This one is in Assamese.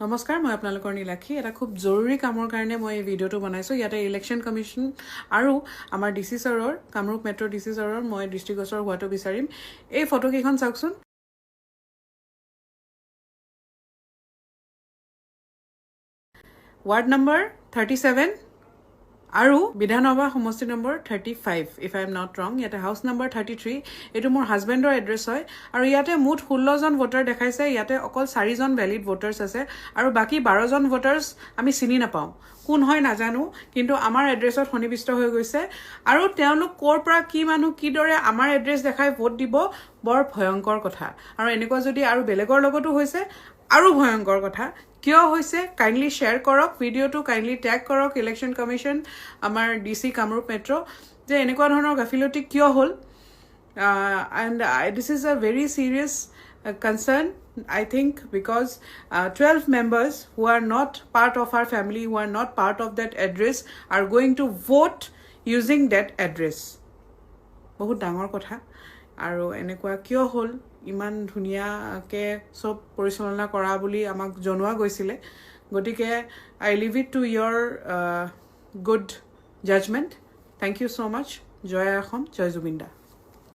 নমস্কাৰ মই আপোনালোকৰ নীলাক্ষী এটা খুব জৰুৰী কামৰ কাৰণে মই এই ভিডিঅ'টো বনাইছো ইয়াতে ইলেকশ্যন কমিশ্যন আৰু আমাৰ ডিসি সৰৰ কামৰূপ মেট্ৰ ডিসি সৰৰ মই দৃষ্টিগোচৰ হোৱাটো বিচাৰিম এই ফটো কেইখন চাওকচোন वार्ड नंबर 37 আৰু বিধানসভা সমষ্টি number 35 if I am not wrong ইয়াতে হাউস নম্বৰ 33 এটো মোৰ হাজবেণ্ডৰ এড্ৰেছ হয় আৰু ইয়াতে মুঠ 16 জন ভোটাৰ দেখাইছে ইয়াতে অকল 4 জন ভ্যালিড ভোটাৰ্স আছে আৰু বাকি 12 জন ভোটাৰ্স আমি চিনি নাপাও কোন হয় নাজানো কিন্তু আমাৰ এড্ৰেছত সন্নিবিষ্ট হৈ গৈছে আৰু তেওঁলোক কোৰ পৰা কি মানুহ কি দৰে আমাৰ এড্ৰেছ দেখাই ভোট দিব বৰ ভয়ংকৰ কথা আৰু এনেকুৱা যদি আৰু বেলেগৰ লগতো হৈছে আৰু ভয়ংকৰ কথা কিয় হৈছে কাইন্ডলি শেয়াৰ কৰক ভিডিওটো কাইন্ডলি ট্যাগ কৰক ইলেকশ্যন কমিশ্যন আমাৰ ডিসি কামৰূপ মেট্ৰ যে এনেকুৱা ধৰণৰ গাফিলতি কিয় হল and this is a very serious concern I think because 12 members who are not part of our family who are not part of that address are going to vote using that address বহুত ডাঙৰ কথা আৰু এনেকুৱা কিয় হল ইমান ধুনিয়াকে সব পৰিচালনা কৰা বুলি আমাক জনোৱা গৈছিলে গটিকে I leave it to your good judgment thank you so much Jay Assam Jay জুবিন্দা